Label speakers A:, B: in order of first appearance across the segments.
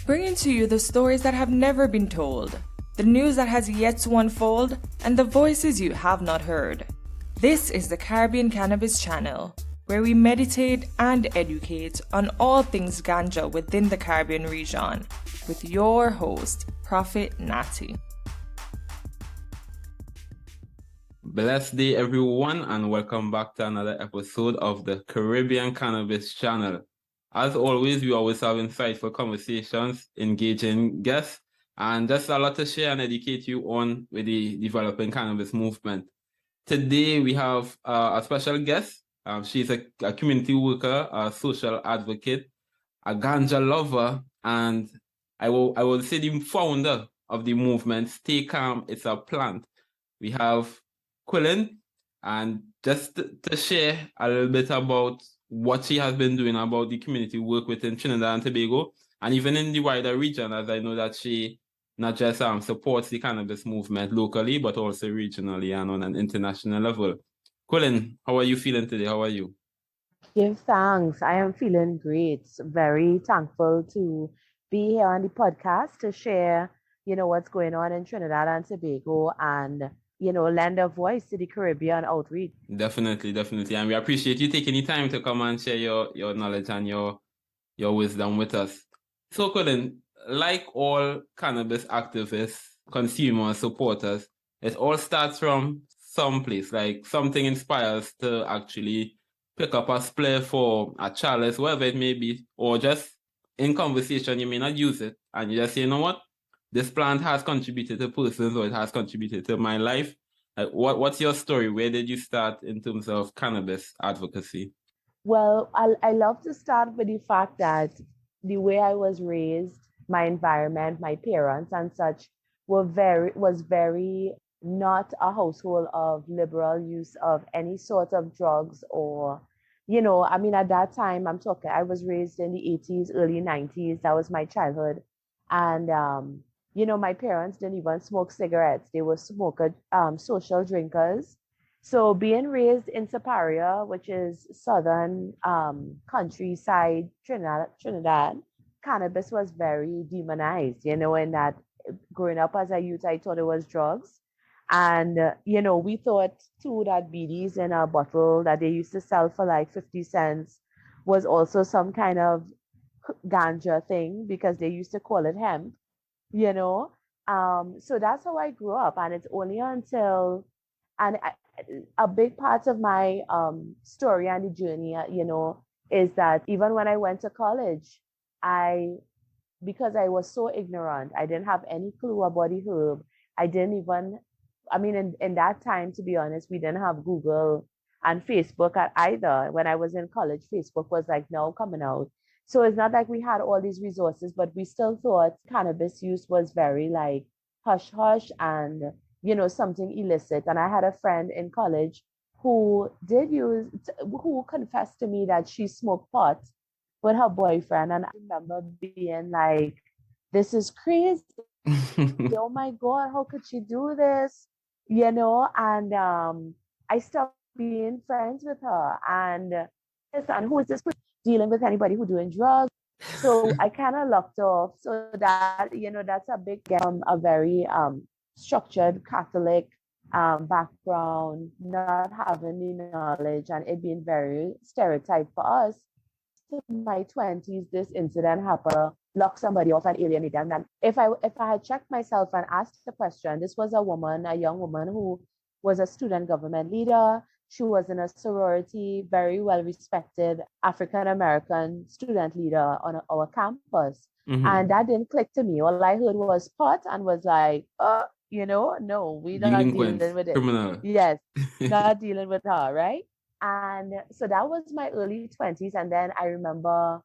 A: bringing to you the stories that have never been told, the news that has yet to unfold, and the voices you have not heard. This is the Caribbean Cannabis channel, where we meditate and educate on all things ganja within the Caribbean region, with your host, Prophet Natty.
B: Blessed day, everyone, and welcome back to another episode of the Caribbean Cannabis channel. As always, we always have insightful conversations, engaging guests, and just a lot to share and educate you on with the developing cannabis movement. Today, we have a special guest. She's a community worker, a social advocate, a ganja lover, and I will say the founder of the movement, Stay Calm, It's a Plant. We have Quilin, and just to share a little bit about what she has been doing about the community work within Trinidad and Tobago, and even in the wider region, as I know that she not just supports the cannabis movement locally, but also regionally and on an international level. Quilin, how are you feeling today? How are you?
C: Give thanks. I am feeling great. Very thankful to be here on the podcast to share, what's going on in Trinidad and Tobago and, lend a voice to the Caribbean outreach.
B: Definitely. And we appreciate you taking the time to come and share your knowledge and your wisdom with us. So, Quilin, like all cannabis activists, consumers, supporters, it all starts from some place, like something inspires to actually pick up a spliff or a chalice, whatever it may be, or just in conversation, you may not use it, and you just say, you know what, this plant has contributed to persons, or it has contributed to my life. What's your story? Where did you start in terms of cannabis advocacy?
C: Well, I love to start with the fact that the way I was raised, my environment, my parents and such was very not a household of liberal use of any sort of drugs or, at that time, I was raised in the 80s, early 90s. That was my childhood. And, my parents didn't even smoke cigarettes. They were social drinkers. So being raised in Superior, which is southern countryside Trinidad, cannabis was very demonized, in that growing up as a youth, I thought it was drugs. And, we thought too that BDs in a bottle that they used to sell for like 50 cents was also some kind of ganja thing because they used to call it hemp, So that's how I grew up. And it's only until, a big part of my story and the journey, is that even when I went to college, because I was so ignorant, I didn't have any clue about the herb. I didn't even, in that time, to be honest, we didn't have Google and Facebook either. When I was in college, Facebook was like now coming out. So it's not like we had all these resources, but we still thought cannabis use was very like hush hush and, something illicit. And I had a friend in college who confessed to me that she smoked pot with her boyfriend. And I remember being like, this is crazy. Oh my God, how could she do this? And I stopped being friends with her. And who is this person dealing with anybody who doing drugs? So I kind of locked off. So that, that's a big, a very structured Catholic background, not having the knowledge and it being very stereotyped for us. In my 20s, this incident happened, lock somebody off and alienate them. And if I had checked myself and asked the question, this was a young woman who was a student government leader. She was in a sorority, very well respected African American student leader on our campus. Mm-hmm. And that didn't click to me. All I heard was pot and was like, no, we're not dealing with it.
B: Criminal.
C: Yes, not dealing with her, right? And so that was my early 20s. And then I remember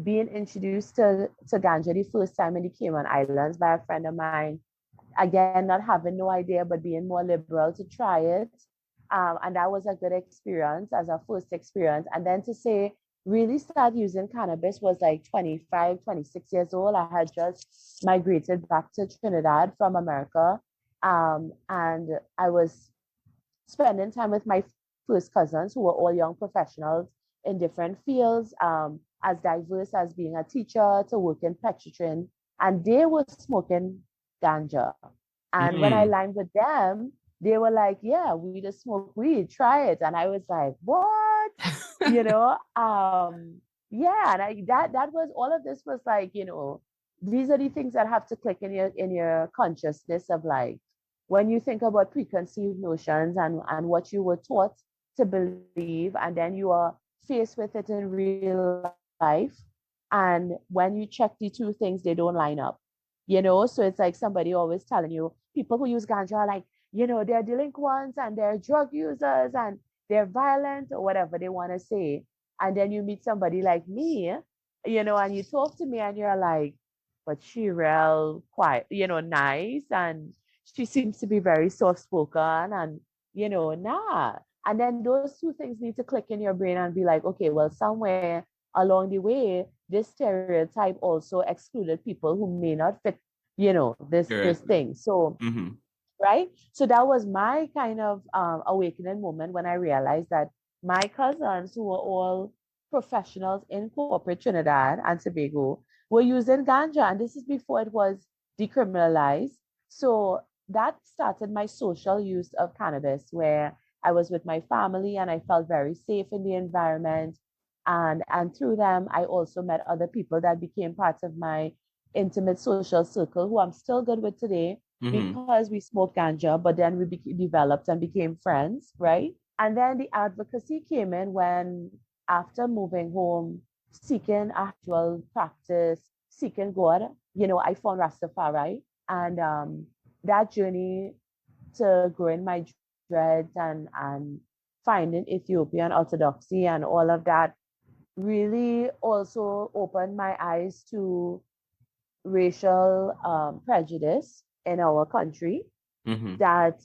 C: being introduced to ganja the first time in the Cayman Islands by a friend of mine. Again, not having no idea, but being more liberal to try it. And that was a good experience as a first experience. And then to say, really start using cannabis was like 25, 26 years old. I had just migrated back to Trinidad from America. And I was spending time with my first cousins who were all young professionals in different fields. as diverse as being a teacher to work in Petrotrin, and they were smoking ganja. And when I
B: Mm.
C: lined with them, they were like, yeah, we just smoke weed, try it. And I was like, what? You know, yeah, and that was all of this was like, these are the things that have to click in your consciousness of like when you think about preconceived notions and what you were taught to believe, and then you are faced with it in real life. And when you check the two things, they don't line up. So it's like somebody always telling you people who use ganja are like, they're delinquents and they're drug users and they're violent or whatever they want to say. And then you meet somebody like me, and you talk to me and you're like, but she real quiet, nice. And she seems to be very soft spoken and, nah. And then those two things need to click in your brain and be like, okay, well, somewhere along the way, this stereotype also excluded people who may not fit, this
B: Correct.
C: thing. So,
B: Mm-hmm.
C: right? So that was my kind of awakening moment when I realized that my cousins, who were all professionals in corporate Trinidad and Tobago, were using ganja, and this is before it was decriminalized. So that started my social use of cannabis, where I was with my family and I felt very safe in the environment. And through them, I also met other people that became parts of my intimate social circle who I'm still good with today
B: Mm-hmm.
C: because we smoked ganja, but then we developed and became friends, right? And then the advocacy came in when, after moving home, seeking actual practice, seeking God, I found Rastafari. And that journey to growing my dreads and finding Ethiopian orthodoxy and all of that really also opened my eyes to racial prejudice in our country.
B: Mm-hmm.
C: That,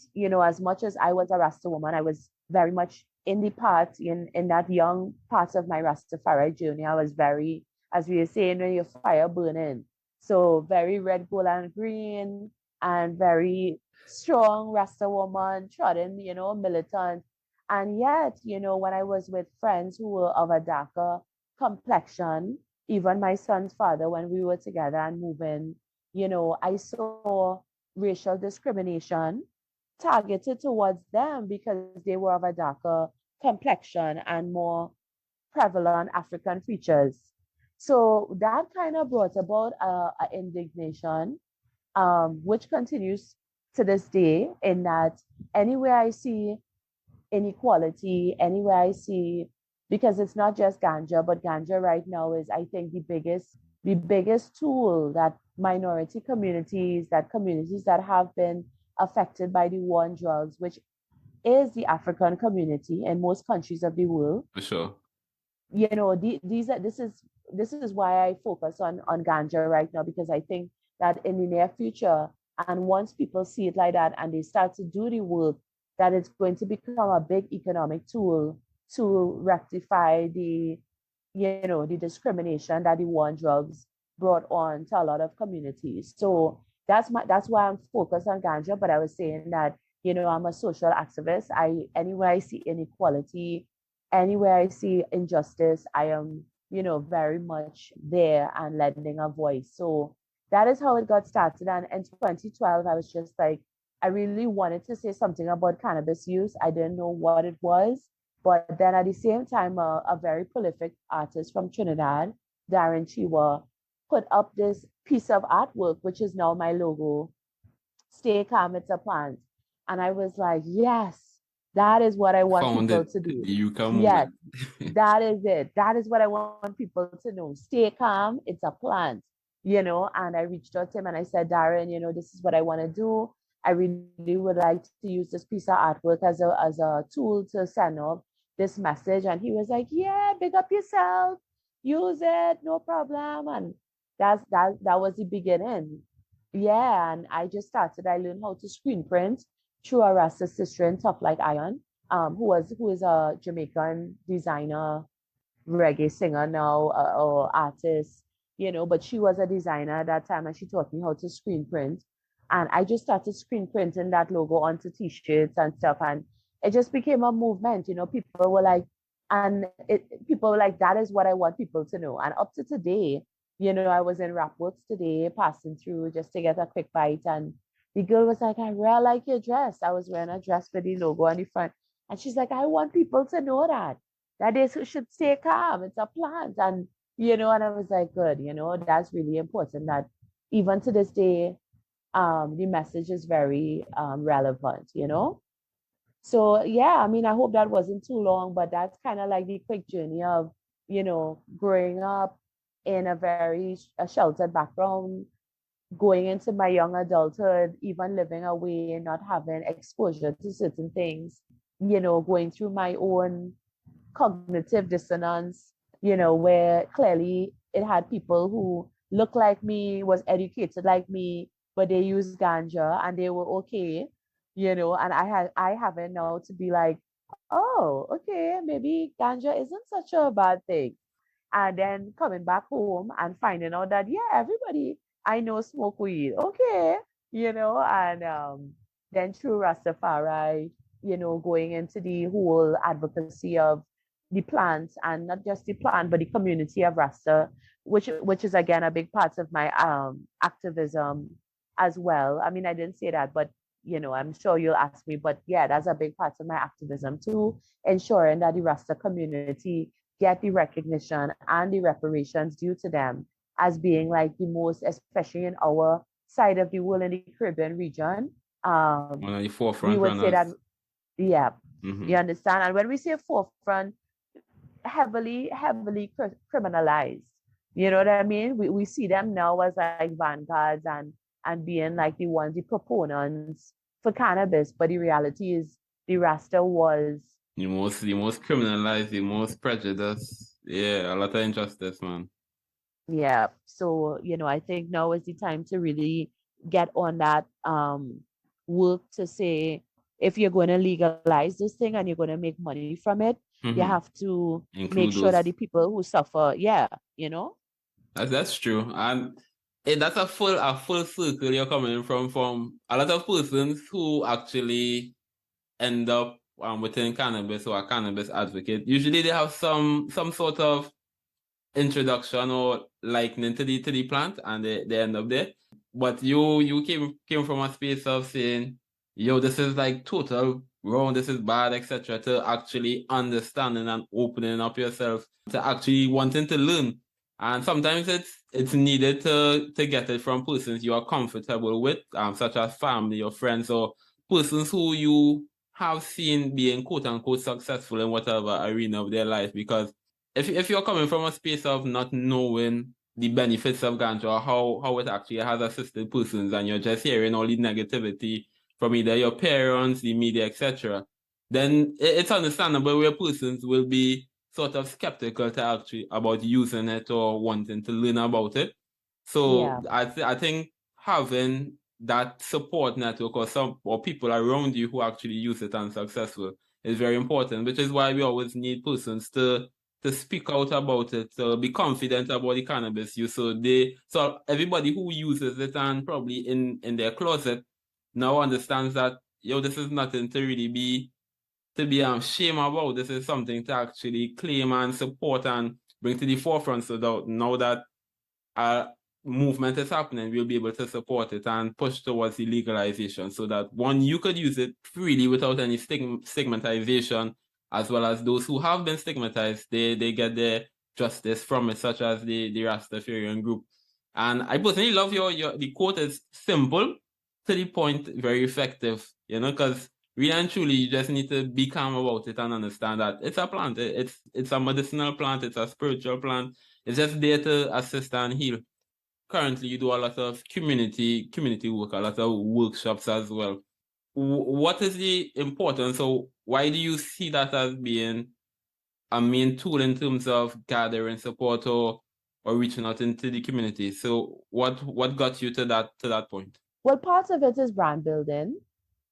C: as much as I was a Rasta woman, I was very much in the part, in that young part of my Rastafari journey. I was very, as we were saying, when your fire burning. So very red, gold, and green, and very strong Rasta woman, trodden, militant. And yet, when I was with friends who were of a darker complexion, even my son's father, when we were together and moving, I saw racial discrimination targeted towards them because they were of a darker complexion and more prevalent African features. So that kind of brought about a indignation, which continues to this day, in that anywhere I see inequality, anywhere I see, because it's not just ganja, but ganja right now is, I think, the biggest tool that minority communities, that communities that have been affected by the war on drugs, which is the African community in most countries of the world.
B: For sure.
C: This is why I focus on ganja right now, because I think that in the near future, and once people see it like that and they start to do the work, that it's going to become a big economic tool to rectify the discrimination that the war on drugs brought on to a lot of communities. So that's why I'm focused on ganja. But I was saying that, I'm a social activist. Anywhere I see inequality, anywhere I see injustice, I am, very much there and lending a voice. So that is how it got started. And in 2012, I was just like, I really wanted to say something about cannabis use. I didn't know what it was. But then at the same time, a very prolific artist from Trinidad, Darren Chiwa, put up this piece of artwork, which is now my logo. Stay calm, it's a plant. And I was like, yes, that is what I want people
B: Founded
C: to do.
B: the Yucca
C: Yes,
B: movement.
C: that is it. That is what I want people to know. Stay calm, it's a plant, And I reached out to him and I said, Darren, this is what I want to do. I really would like to use this piece of artwork as a tool to send up this message. And he was like, yeah, big up yourself, use it, no problem. And that was the beginning. Yeah, and I just started. I learned how to screen print through a Rasta sister in Tough Like Iron, who is a Jamaican designer, reggae singer now, or artist, but she was a designer at that time and she taught me how to screen print. And I just started screen printing that logo onto t-shirts and stuff. And it just became a movement. People were like, And people were like, that is what I want people to know. And up to today, I was in Rapworks today, passing through just to get a quick bite. And the girl was like, I really like your dress. I was wearing a dress with the logo on the front. And she's like, I want people to know that they should stay calm. It's a plant. And, and I was like, good, that's really important that even to this day, the message is very relevant, So yeah, I mean, I hope that wasn't too long, but that's kind of like the quick journey of, growing up in a very sheltered background, going into my young adulthood, even living away, not having exposure to certain things, going through my own cognitive dissonance, where clearly it had people who looked like me, was educated like me, but they used ganja and they were okay, and I haven't now to be like, oh, okay, maybe ganja isn't such a bad thing. And then coming back home and finding out that, yeah, everybody I know smoke weed. Okay. And then through Rastafari, going into the whole advocacy of the plants and not just the plant, but the community of Rasta, which is again a big part of my activism as well. I mean, I didn't say that, but I'm sure you'll ask me, but yeah, that's a big part of my activism too, ensuring that the Rasta community get the recognition and the reparations due to them as being like the most, especially in our side of the world in the Caribbean region.
B: One of the forefront
C: we would say that,
B: runners.
C: yeah,
B: Mhm.
C: you understand. And when we say forefront, heavily criminalized. You know what I mean? We see them now as like vanguards and being like the proponents for cannabis, but the reality is the Rasta was
B: The most criminalized, the most prejudiced. Yeah, a lot of injustice, man.
C: yeah. So, I think now is the time to really get on that work to say if you're going to legalize this thing and you're going to make money from it, you
B: Mhm.
C: have to make
B: Include
C: sure that
B: those.
C: the people who suffer, yeah,
B: That's true. And that's a full circle you're coming from a lot of persons who actually end up within cannabis or a cannabis advocate. Usually they have some sort of introduction or likening to the plant and they end up there. But you came from a space of saying, yo, this is like total wrong, this is bad, etc. to actually understanding and opening up yourself to actually wanting to learn. And sometimes it's needed to get it from persons you are comfortable with, such as family or friends or persons who you have seen being quote unquote successful in whatever arena of their life. Because if you're coming from a space of not knowing the benefits of ganja or how it actually has assisted persons and you're just hearing all the negativity from either your parents, the media, etc., then it's understandable where persons will be sort of skeptical to actually about using it or wanting to learn about it. So
C: yeah.
B: I think having that support network or people around you who actually use it and successful is very important, which is why we always need persons to speak out about it, to be confident about the cannabis use. So everybody who uses it and probably in their closet now understands that, yo, this is nothing to really be shame about. This is something to actually claim and support and bring to the forefront, so that now that a movement is happening, we'll be able to support it and push towards the legalization, so that one, you could use it freely without any stigmatization, as well as those who have been stigmatized, they get their justice from it, such as the Rastafarian group. And I personally love your the quote is simple, to the point, very effective, because really and truly, you just need to be calm about it and understand that it's a plant. It's a medicinal plant. It's a spiritual plant. It's just there to assist and heal. Currently, you do a lot of community work, a lot of workshops as well. What is the importance? So why do you see that as being a main tool in terms of gathering support or reaching out into the community? So what got you to that point?
C: Well, part of it is brand building.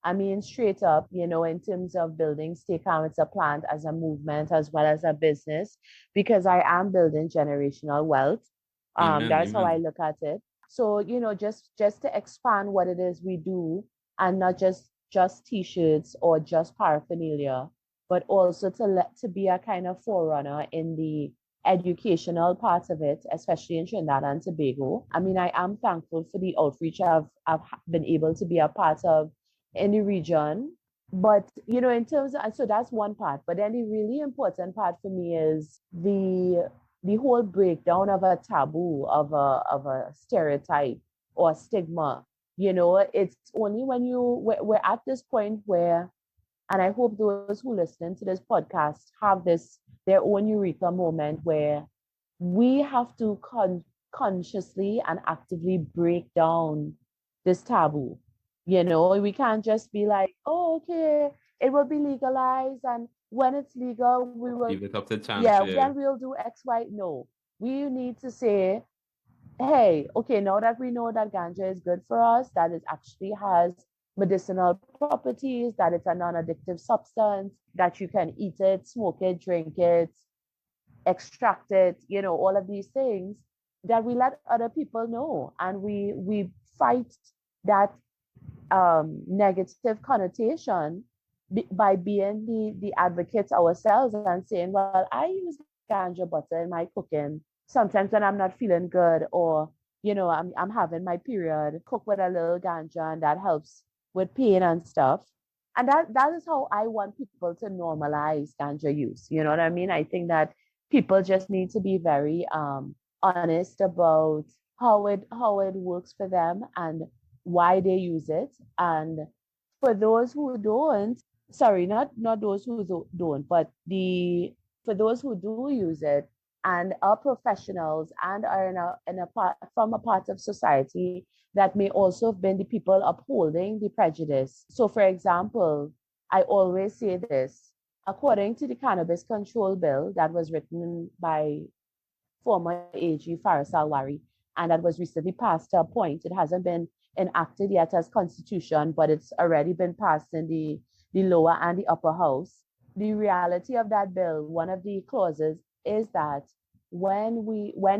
C: I mean, straight up, in terms of building Stay Calm, it's a plant as a movement as well as a business, because I am building generational wealth.
B: Amen,
C: That's how I
B: amen.
C: look at it. So, just to expand what it is we do and not just t-shirts or just paraphernalia, but also to be a kind of forerunner in the educational part of it, especially in Trinidad and Tobago. I mean, I am thankful for the outreach I've been able to be a part of in the region. But in terms of, so that's one part. But then the really important part for me is the whole breakdown of a taboo, of a stereotype or stigma. It's only when we're at this point where, and I hope those who listen to this podcast have their own eureka moment where we have to consciously and actively break down this taboo. We can't just be like, oh, okay, it will be legalized, and when it's legal, we will
B: Leave it up to chance.
C: yeah, then we'll do X, Y. No, we need to say, hey, okay, now that we know that ganja is good for us, that it actually has medicinal properties, that it's a non-addictive substance, that you can eat it, smoke it, drink it, extract it, all of these things, that we let other people know, and we fight that negative connotation by being the advocates ourselves and saying, well, I use ganja butter in my cooking sometimes when I'm not feeling good, or I'm having my period, cook with a little ganja, and that helps with pain and stuff. And that is how I want people to normalize ganja use. You know what I mean? I think that people just need to be very honest about how it works for them and why they use it. And for those who don't, sorry, not those who don't, but for those who do use it and are professionals and are from a part of society that may also have been the people upholding the prejudice. So, for example, I always say this: according to the Cannabis Control Bill that was written by former AG Faris Alwari, and that was recently passed to a point, it hasn't been enacted yet as constitution, but it's already been passed in the lower and the upper house. The reality of that bill, one of the clauses is that when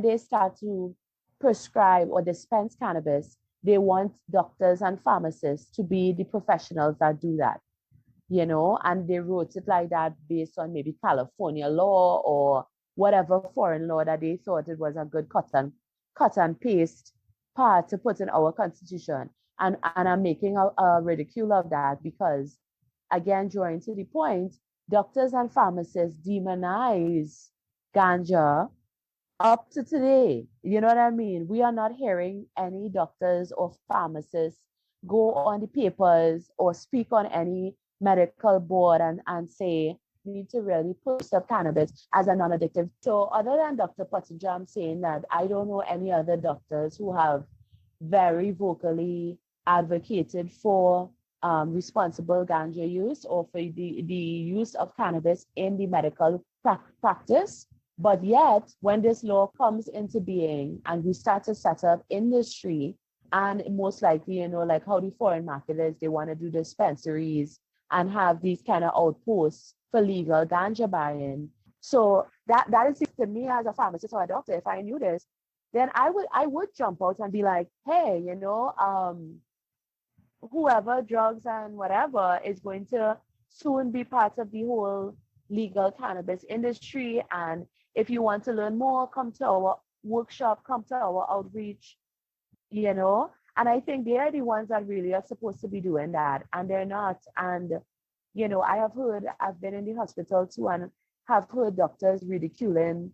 C: they start to prescribe or dispense cannabis, they want doctors and pharmacists to be the professionals that do that, and they wrote it like that based on maybe California law or whatever foreign law that they thought it was a good cut and paste part to put in our constitution. And I'm making a ridicule of that because, again, drawing to the point, doctors and pharmacists demonize ganja up to today. You know what I mean? We are not hearing any doctors or pharmacists go on the papers or speak on any medical board and say, we need to really push up cannabis as a non-addictive. So other than Dr. Pottinger saying that, I don't know any other doctors who have very vocally advocated for responsible ganja use or for the use of cannabis in the medical practice. But yet, when this law comes into being and we start to set up industry, and most likely, like how the foreign market is, they want to do dispensaries and have these kind of outposts for legal ganja buying. So that is to me as a pharmacist or a doctor, if I knew this, then I would jump out and be like, hey, whoever drugs and whatever is going to soon be part of the whole legal cannabis industry. And if you want to learn more, come to our workshop, come to our outreach, And I think they are the ones that really are supposed to be doing that, and they're not. And, I've been in the hospital too, and have heard doctors ridiculing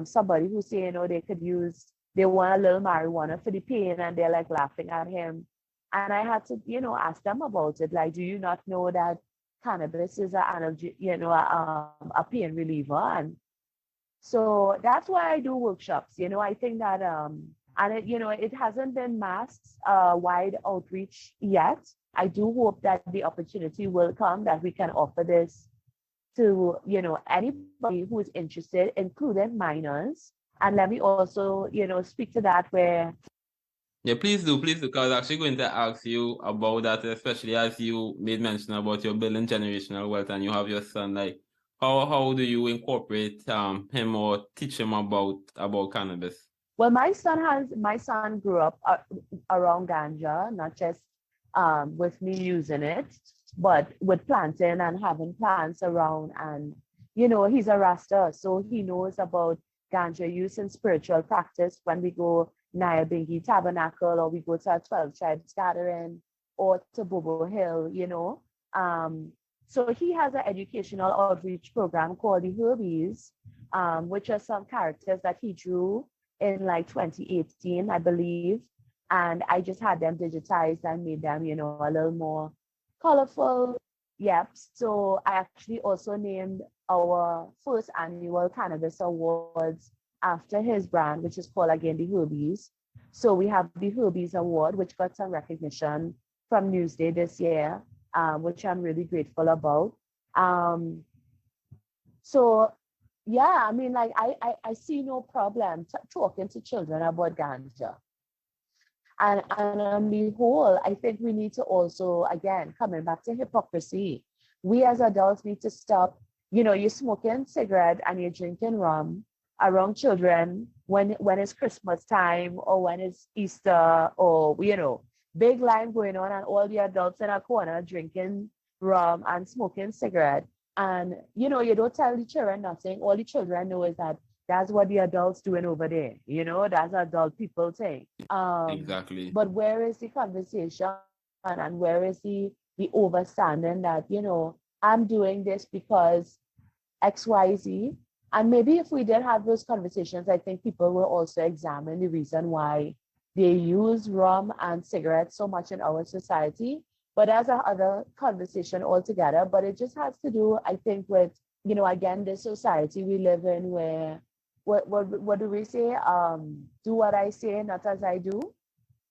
C: somebody who say, they want a little marijuana for the pain, and they're like laughing at him. And I had to, ask them about it. Like, do you not know that cannabis is a pain reliever? And so that's why I do workshops. I think that, and it hasn't been mass wide outreach yet. I do hope that the opportunity will come that we can offer this to, anybody who is interested, including minors. And let me also, speak to that where.
B: Yeah, please do, because I was actually going to ask you about that, especially as you made mention about your building generational wealth and you have your son. Like, how do you incorporate him or teach him about cannabis?
C: Well, my son grew up around ganja, not just with me using it. but with planting and having plants around, and you know, he's a Rasta, so he knows about ganja use in spiritual practice when we go Nyabingi Tabernacle, or we go to a 12 tribes gathering, or to Bobo Hill, you know. So he has an educational outreach program called the Herbies, which are some characters that he drew in like 2018, I believe. And I just had them digitized and made them, you know, a little more colorful. Yep. So I actually also named our first annual Cannabis Awards after his brand, which is called again the Herbies. So we have the Herbies Award, which got some recognition from Newsday this year, which I'm really grateful about. So yeah, I mean, like I see no problem talking to children about ganja. And on the whole, I think we need to also, again, coming back to hypocrisy, we as adults need to stop, you know, you're smoking cigarette and you're drinking rum around children when it's Christmas time, or when it's Easter, or, you know, big line going on, and all the adults in a corner drinking rum and smoking cigarette. And, you know, you don't tell the children nothing. All the children know is that that's what the adults doing over there. You know, that's adult people thing.
B: Exactly.
C: But where is the conversation, and where is the understanding that, you know, I'm doing this because XYZ? And maybe if we did have those conversations, I think people will also examine the reason why they use rum and cigarettes so much in our society. But that's another conversation altogether. But it just has to do, I think, with, you know, again, this society we live in where, what do we say? Do what I say, not as I do.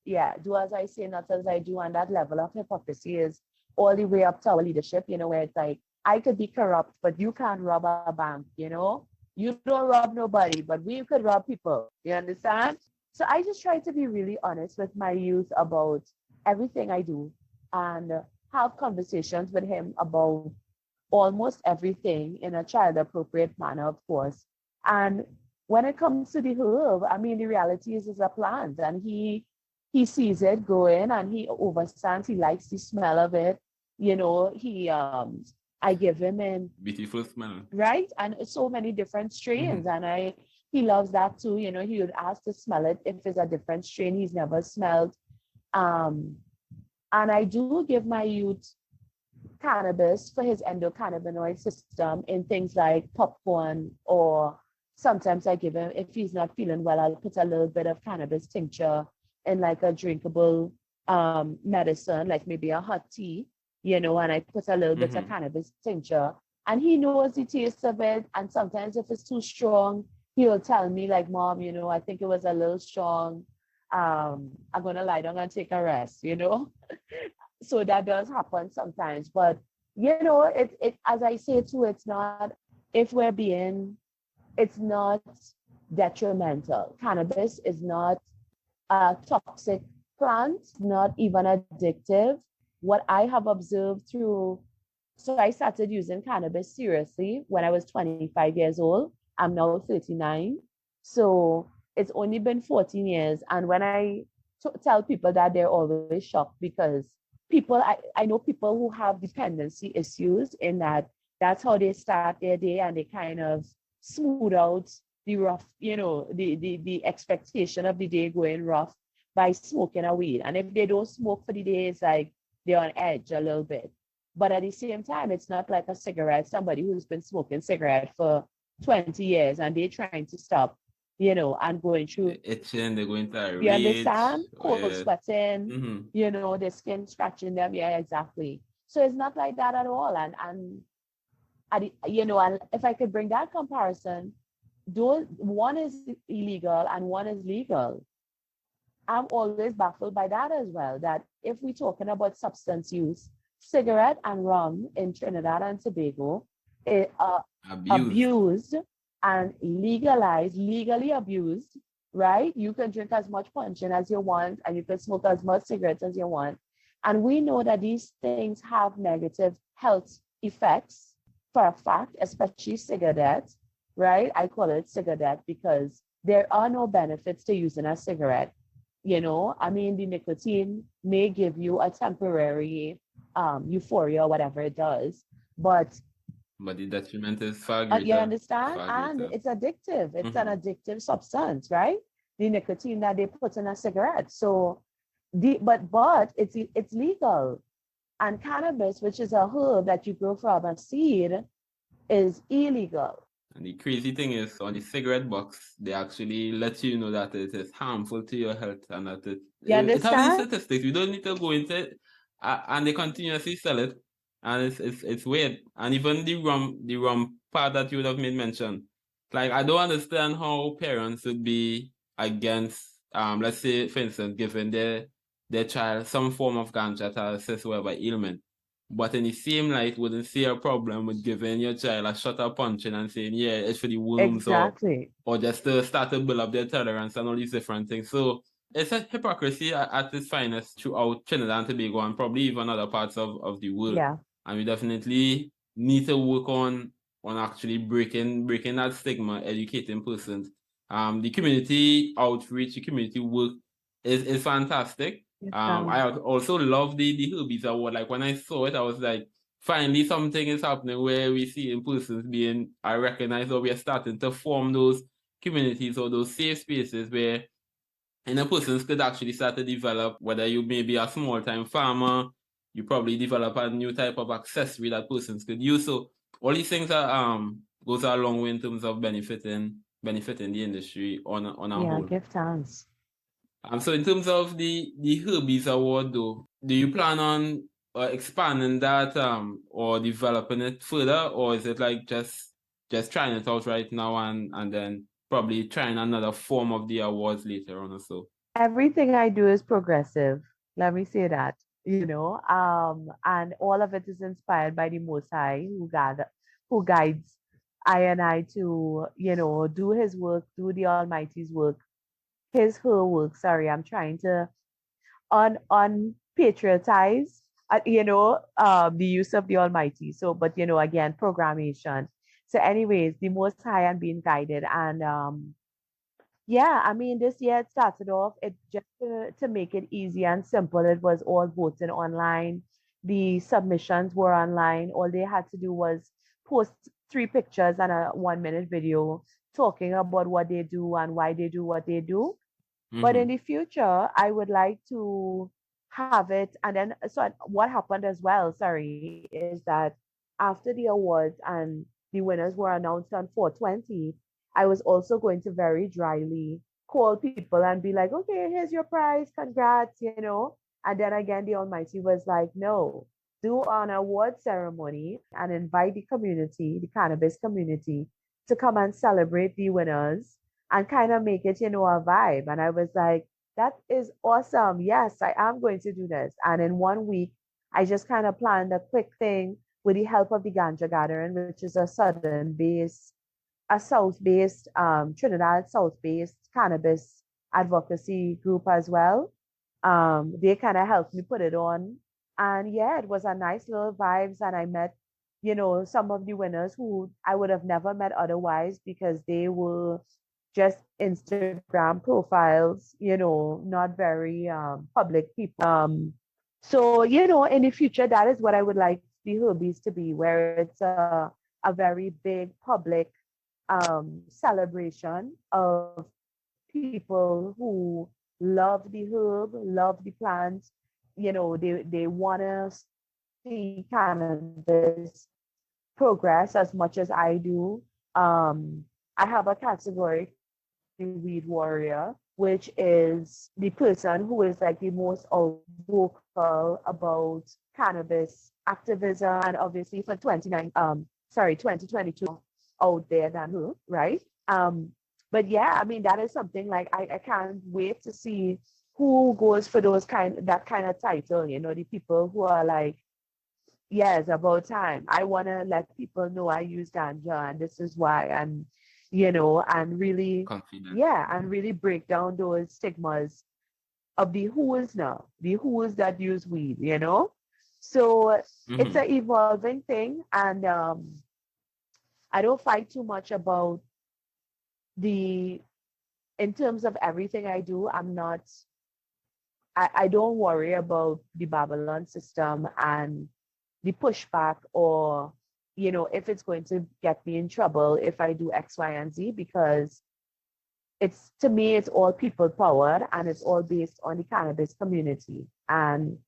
C: Yeah, do as I say, not as I do. And that level of hypocrisy is all the way up to our leadership, you know, where it's like, I could be corrupt, but you can't rob a bank, you know? You don't rob nobody, but we could rob people. You understand? So I just try to be really honest with my youth about everything I do, and have conversations with him about almost everything in a child appropriate manner, of course. And when it comes to the herb, I mean, the reality is a plant, and he sees it growing, and he understands, he likes the smell of it. You know, I give him in
B: beautiful smell.
C: Right. And so many different strains. And he loves that too. You know, he would ask to smell it if it's a different strain he's never smelled. And I do give my youth cannabis for his endocannabinoid system in things like popcorn, or sometimes I give him, if he's not feeling well, I'll put a little bit of cannabis tincture in like a drinkable medicine, like maybe a hot tea, you know, and I put a little bit of cannabis tincture, and he knows the taste of it. And sometimes if it's too strong, he'll tell me like, Mom, you know, I think it was a little strong. I'm gonna lie down and take a rest, you know. So that does happen sometimes. But you know, it as I say too, it's not, if we're being, it's not detrimental. Cannabis is not a toxic plant, not even addictive. What I have observed through, so I started using cannabis seriously when I was 25 years old. I'm now 39. So it's only been 14 years. And when I tell people that, they're always shocked, because I know people who have dependency issues, in that that's how they start their day, and they kind of smooth out the rough, you know, the expectation of the day going rough by smoking a weed. And if they don't smoke for the day, it's like they're on edge a little bit. But at the same time, it's not like a cigarette, somebody who's been smoking cigarette for 20 years and they're trying to stop, you know, and going through
B: itching, they're going to
C: you understand? Cold
B: yeah.
C: sweating, you know, the skin scratching them. Yeah, exactly. So it's not like that at all. And you know, and if I could bring that comparison, though one is illegal and one is legal, I'm always baffled by that as well, that if we're talking about substance use, cigarette and rum in Trinidad and Tobago are abused and legally abused, right? You can drink as much puncheon as you want, and you can smoke as much cigarettes as you want. And we know that these things have negative health effects for a fact, especially cigarettes, right? I call it cigarette because there are no benefits to using a cigarette. You know, I mean, the nicotine may give you a temporary euphoria, whatever it does. But
B: the detriment is far
C: you
B: greater.
C: understand?
B: Far
C: And
B: greater.
C: it's addictive. It's an
B: Mm-hmm.
C: addictive substance, right? The nicotine that they put in a cigarette. So but it's legal. And cannabis, which is a herb that you grow from a seed, is illegal.
B: And the crazy thing is, on the cigarette box, they actually let you know that it is harmful to your health and that
C: You
B: it has these
C: understand?
B: statistics. We don't need to go into it, and they continuously sell it, and it's weird. And even the rum part that you would have made mention, like I don't understand how parents would be against, let's say for instance, giving their child some form of ganja to assess whatever ailment. But in the same light, wouldn't see a problem with giving your child a shot of punching and saying, yeah, it's for the worms
C: Exactly.
B: or just to start to build up their tolerance and all these different things. So it's a hypocrisy at its finest throughout Trinidad and Tobago and probably even other parts of the world.
C: Yeah.
B: And we definitely need to work on actually breaking that stigma, educating persons. The community outreach, the community work is fantastic.
C: Yes,
B: I also love the Herbies Award. Like when I saw it, I was like, finally something is happening where we see in persons being recognized, or we are starting to form those communities or those safe spaces where a persons could actually start to develop, whether you may be a small time farmer, you probably develop a new type of accessory that persons could use. So all these things are goes a long way in terms of benefiting the industry on a
C: Yeah,
B: whole.
C: give thanks.
B: So in terms of the Herbies Award, though, do you plan on expanding that or developing it further, or is it like just trying it out right now and then probably trying another form of the awards later on or so?
C: Everything I do is progressive. Let me say that, and all of it is inspired by the Most High who guides I and I to, do his work, do the Almighty's work, her work. Sorry, I'm trying to unpatriotize, the use of the Almighty. So, but again, programmation. So, anyways, the Most High and being guided, and yeah, I mean, this year it started off, it just to make it easy and simple. It was all voting online. The submissions were online. All they had to do was post 3 pictures and a 1 minute video talking about what they do and why they do what they do. But in
B: Mm-hmm.
C: the future, I would like to have it. And then, so what happened as well, sorry, is that after the awards and the winners were announced on 420, I was also going to very dryly call people and be like, okay, here's your prize, congrats. And then again, the Almighty was like, no, do an award ceremony and invite the community, the cannabis community, to come and celebrate the winners and kind of make it, a vibe. And I was like, that is awesome. Yes, I am going to do this. And in 1 week, I just kind of planned a quick thing with the help of the Ganja Gathering, which is a South-based, Trinidad South-based cannabis advocacy group as well. They kind of helped me put it on. And yeah, it was a nice little vibes. And I met, some of the winners who I would have never met otherwise because they were just Instagram profiles, not very public people. So, in the future, that is what I would like the Herbies to be, where it's a very big public celebration of people who love the herb, love the plant. They want to see cannabis progress as much as I do. I have a category called the Weed Warrior, which is the person who is like the most vocal about cannabis activism, and obviously for 2022 out there than her, right? But yeah, I mean that is something like I can't wait to see who goes for that kind of title. The people who are like, yes, about time. I want to let people know I use ganja and this is why, and and really,
B: Confident.
C: yeah, and really break down those stigmas of the who's now, the who's that use weed. So it's
B: Mm-hmm.
C: an evolving thing, and I don't fight too much about the in terms of everything I do. I don't worry about the Babylon system and the pushback, or if it's going to get me in trouble if I do X, Y, and Z, because it's, to me, it's all people powered and it's all based on the cannabis community. And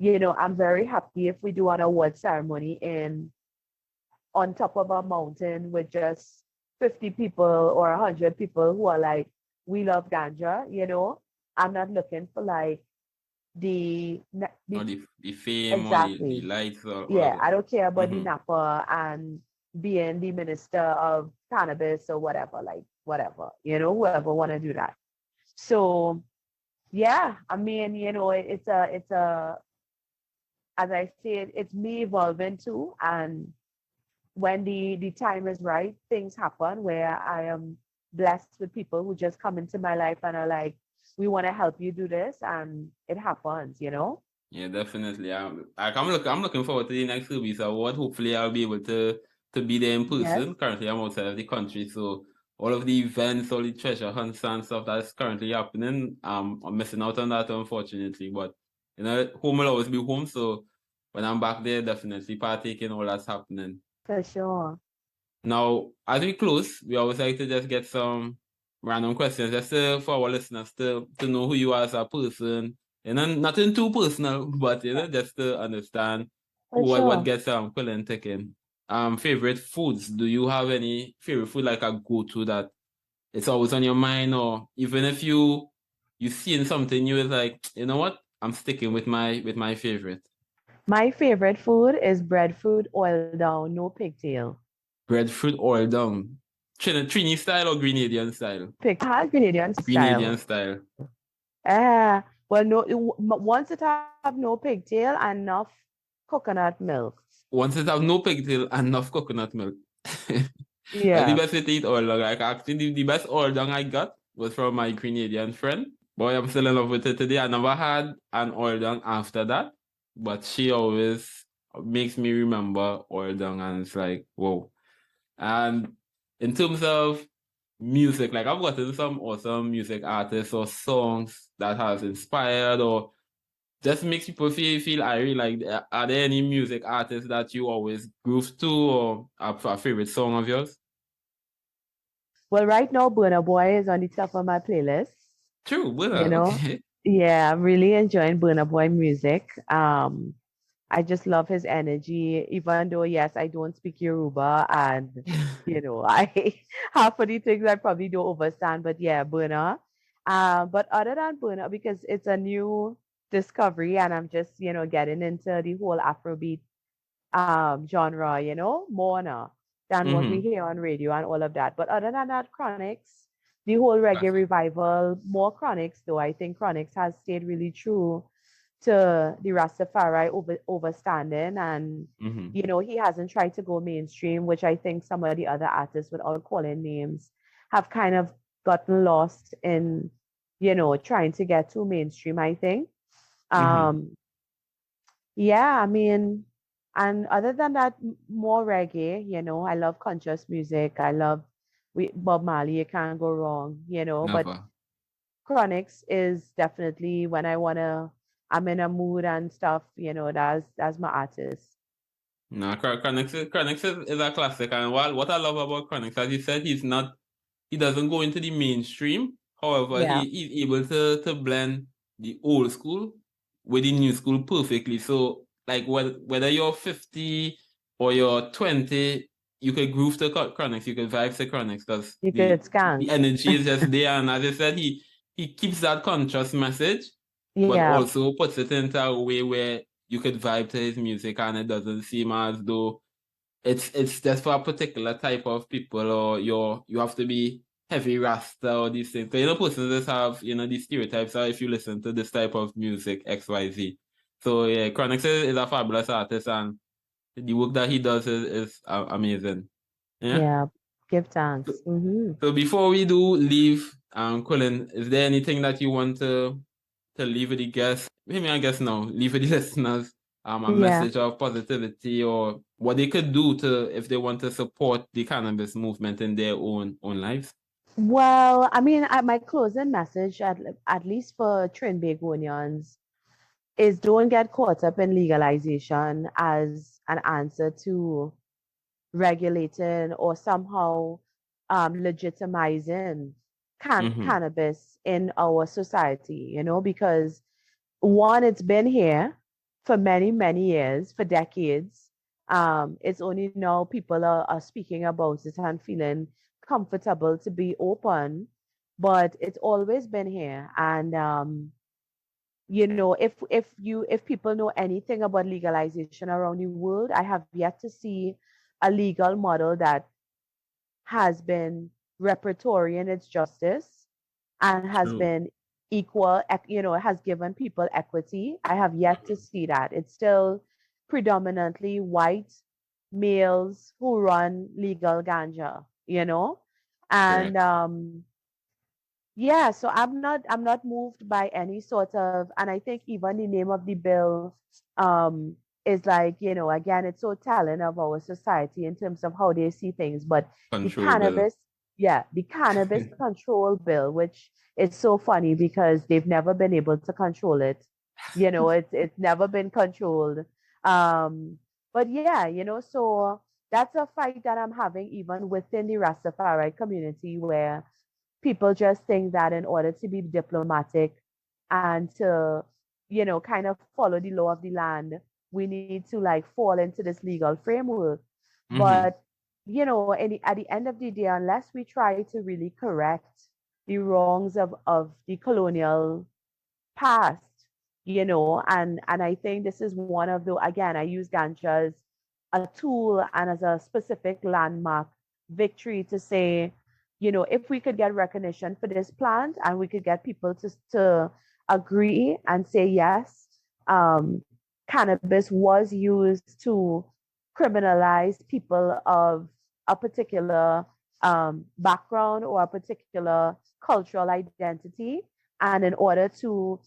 C: I'm very happy if we do an award ceremony in on top of a mountain with just 50 people or 100 people who are like, we love ganja. I'm not looking for like the,
B: Or the fame or the
C: exactly.
B: lights or all of
C: Yeah,
B: that.
C: I don't care about the
B: Mm-hmm.
C: Napa and being the minister of cannabis or whatever, like whatever, whoever want to do that. So yeah, I mean, it's a, as I said, it's me evolving too. And when the time is right, things happen where I am blessed with people who just come into my life and are like, we want to help you do this, and it happens.
B: Yeah, definitely. I'm looking forward to the next Ruby's Award. Hopefully, I'll be able to be there in
C: Yes,
B: person. Currently, I'm outside of the country, so all of the events, all the treasure hunts and stuff that's currently happening, I'm missing out on that, unfortunately. But home will always be home. So when I'm back there, definitely partaking all that's happening.
C: for sure.
B: Now, as we close, we always like to just get some random questions just for our listeners to know who you are as a person. Nothing too personal, but just to understand
C: For
B: what
C: sure.
B: gets Quilin ticking. Favorite foods. Do you have any favorite food like a go-to that it's always on your mind, or even if you seeing something you is like, you know what? I'm sticking with my favorite.
C: My favorite food is breadfruit oil down, no pigtail.
B: Breadfruit oil down. Trini style or Grenadian style?
C: Grenadian
B: Grenadian
C: style.
B: style.
C: Well, no, once it have no pigtail and enough coconut milk.
B: Once it have no pigtail and enough coconut milk. That's the
C: Yeah.
B: best way to eat oil dog. Like actually the best oil dog I got was from my Grenadian friend. Boy, I'm still in love with it today. I never had an oil dog after that, but she always makes me remember oil dog, and it's like, whoa. And in terms of music, like I've gotten some awesome music artists or songs that has inspired or just makes people feel irie. Like, are there any music artists that you always groove to, or a favorite song of yours?
C: Well, right now, Burna Boy is on the top of my playlist.
B: True,
C: You
B: well,
C: know,
B: okay.
C: yeah, I'm really enjoying Burna Boy music. I just love his energy, even though, yes, I don't speak Yoruba, and I half of the things I probably don't understand. But yeah, Burna. But other than Burna, because it's a new discovery, and I'm just getting into the whole Afrobeat genre, more now than what we
B: Mm-hmm.
C: hear on radio and all of that. But other than that, Chronics, the whole reggae
B: Classic.
C: revival, more Chronics though. I think Chronics has stayed really true to the Rastafari overstanding, and
B: Mm-hmm.
C: he hasn't tried to go mainstream, which I think some of the other artists, without calling names, have kind of gotten lost in trying to get too mainstream, I think.
B: Mm-hmm.
C: um yeah, I mean, and other than that, more reggae. I love conscious music. I love Bob Marley. You can't go wrong. But
B: Never.
C: Chronics is definitely when I'm in a mood and stuff. That's my artist.
B: No, Chronix is a classic, and what I love about Chronix, as you said, he doesn't go into the mainstream. However,
C: Yeah,
B: he's able to blend the old school with the new school perfectly. So, like, whether you're 50 or you're 20, you could groove to Chronix, you could vibe to Chronix, because
C: you
B: the
C: could skank.
B: energy is just there. And as I said, he keeps that contrast message, but
C: Yeah,
B: also puts it into a way where you could vibe to his music, and it doesn't seem as though it's just for a particular type of people, or you have to be heavy rasta or these things. So persons just have these stereotypes. Or if you listen to this type of music, XYZ. So yeah, Chronix is a fabulous artist, and the work that he does is amazing. Yeah.
C: yeah. Give
B: So,
C: thanks.
B: so before we do leave, Quilin, is there anything that you want to leave with the guests? Maybe I guess no, leave with the listeners a
C: Yeah.
B: message of positivity, or what they could do to if they want to support the cannabis movement in their own lives.
C: Well, I mean, my closing message, at least for Trinbagonians, is don't get caught up in legalization as an answer to regulating or somehow legitimizing
B: Mm-hmm.
C: cannabis in our society, because one, it's been here for many, many years, for decades. It's only now people are speaking about it and feeling comfortable to be open, but it's always been here. And if people know anything about legalization around the world, I have yet to see a legal model that has been repertory in its justice and has
B: True.
C: been equal, has given people equity. I have yet to see that. It's still predominantly white males who run legal ganja, and
B: Correct.
C: yeah, so I'm not moved by any sort of, and I think even the name of the bill um is like, again, it's so telling of our society in terms of how they see things. But the
B: Control bill.
C: cannabis, yeah, the cannabis control bill, which is so funny because they've never been able to control it. It's never been controlled. Um, but yeah, so that's a fight that I'm having even within the Rastafari community, where people just think that in order to be diplomatic and to, kind of follow the law of the land, we need to like fall into this legal framework.
B: Mm-hmm.
C: But, at the end of the day, unless we try to really correct the wrongs of the colonial past, and I think this is one of the, again, I use ganja as a tool and as a specific landmark victory to say, if we could get recognition for this plant and we could get people to agree and say yes, um, cannabis was used to criminalize people of a particular background or a particular cultural identity. And in order to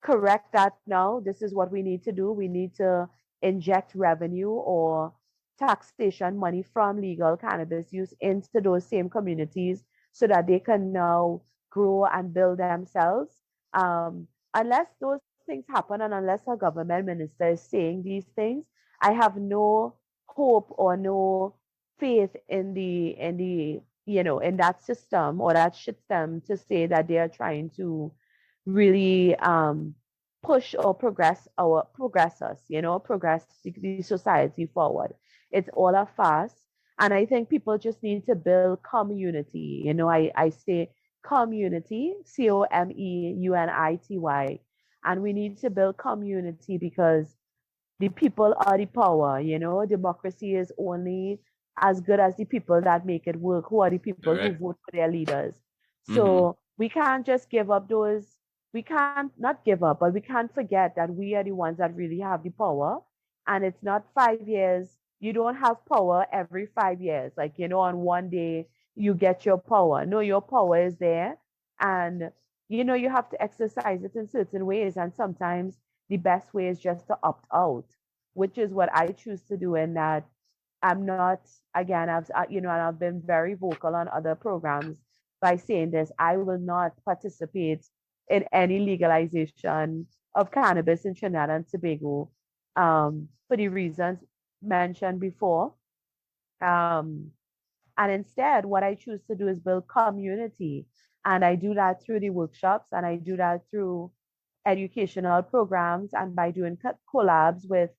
C: correct that now, this is what we need to do. We need to inject revenue or taxation money from legal cannabis use into those same communities so that they can now grow and build themselves. Unless those things happen and unless a government minister is saying these things, I have no hope or no faith in that system or that system to say that they are trying to really push or progress us, progress the society forward. It's all a fast. And I think people just need to build community. I say community, COMEUNITY. And we need to build community because the people are the power. Democracy is only as good as the people that make it work, who are the people who
B: Correct.
C: vote for their leaders.
B: Mm-hmm.
C: So we can't just give up those, we can't not give up, but we can't forget that we are the ones that really have the power. And it's not 5 years. You don't have power every 5 years. Like, on one day you get your power. No, your power is there. And, you have to exercise it in certain ways. And sometimes the best way is just to opt out, which is what I choose to do. In that I'm not, again, and I've been very vocal on other programs by saying this: I will not participate in any legalization of cannabis in Trinidad and Tobago, for the reasons mentioned before. Um, and instead, what I choose to do is build community. And I do that through the workshops and I do that through educational programs and by doing collabs with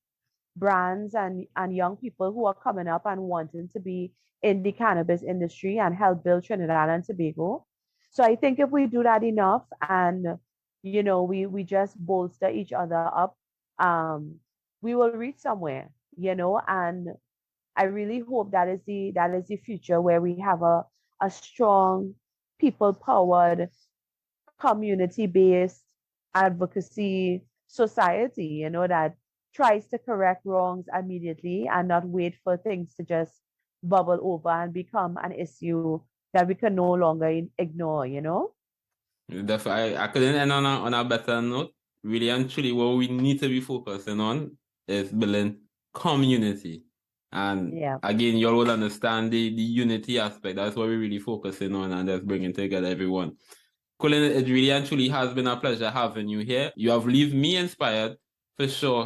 C: brands and young people who are coming up and wanting to be in the cannabis industry and help build Trinidad and Tobago. So I think if we do that enough and we just bolster each other up, um, we will reach somewhere, and I really hope that is the future where we have a strong people powered community based advocacy society, that tries to correct wrongs immediately and not wait for things to just bubble over and become an issue that we can no longer ignore.
B: Definitely, I couldn't end on a better note. Really and truly, what we need to be focusing on is building community. And
C: Yeah.
B: again, you all will understand the unity aspect. That's what we're really focusing on, and that's bringing together everyone. Quilin, it really and truly has been a pleasure having you here. You have left me inspired for sure.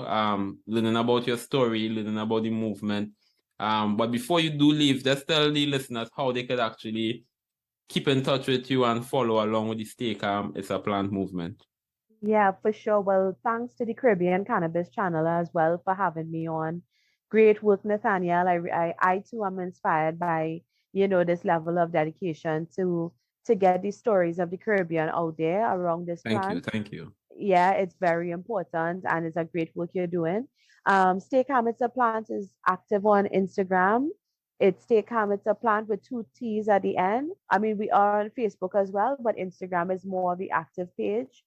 B: Learning about your story, learning about the movement. But before you do leave, just tell the listeners how they could actually keep in touch with you and follow along with the Stay Calm It's a Plant movement.
C: Yeah, for sure. Well, thanks to the Caribbean Cannabis channel as well for having me on. Great work, Nathaniel. I too am inspired by, this level of dedication to get these stories of the Caribbean out there around this
B: Thank you.
C: plant.
B: Thank you.
C: Yeah, it's very important and it's a great work you're doing. Stay Calm It's a Plant is active on Instagram. It's Stay Calm It's a Plant with 2 T's at the end. I mean, we are on Facebook as well, but Instagram is more the active page.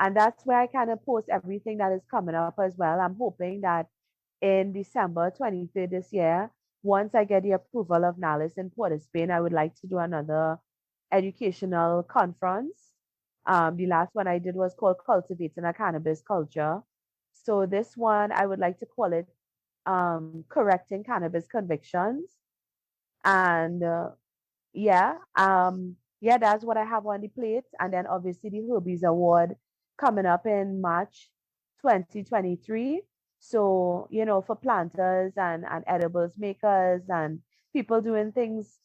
C: And that's where I kind of post everything that is coming up as well. I'm hoping that in December 23rd this year, once I get the approval of NALIS in Port of Spain, I would like to do another educational conference. The last one I did was called Cultivating a Cannabis Culture. So this one, I would like to call it Correcting Cannabis Convictions. And yeah, that's what I have on the plate. And then obviously the Herbies Award coming up in March 2023. So, for planters and edibles makers and people doing things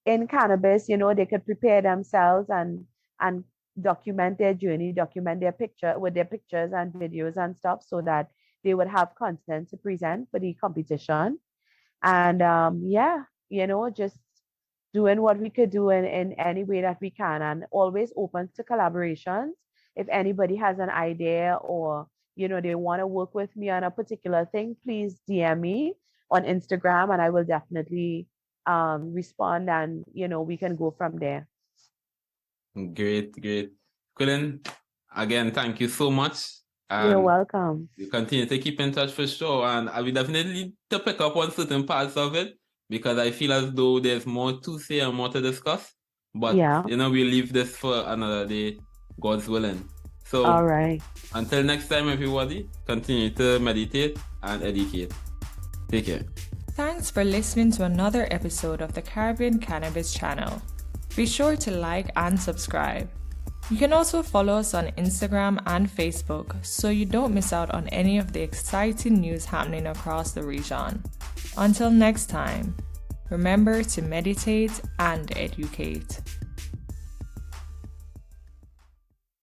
C: in cannabis, they could prepare themselves and document their journey, document their picture with their pictures and videos and stuff so that they would have content to present for the competition. And just doing what we could do in any way that we can and always open to collaborations. If anybody has an idea or, they want to work with me on a particular thing, please DM me on Instagram and I will definitely respond and, we can go from there.
B: Great. Quilin, again, thank you so much.
C: You're welcome.
B: We continue to keep in touch for sure. And I will definitely to pick up on certain parts of it because I feel as though there's more to say and more to discuss. But, we'll leave this for another day, God's willing. So,
C: all right.
B: Until next time, everybody, continue to meditate and educate. Take care.
A: Thanks for listening to another episode of the Caribbean Cannabis channel. Be sure to like and subscribe. You can also follow us on Instagram and Facebook so you don't miss out on any of the exciting news happening across the region. Until next time, remember to meditate and educate.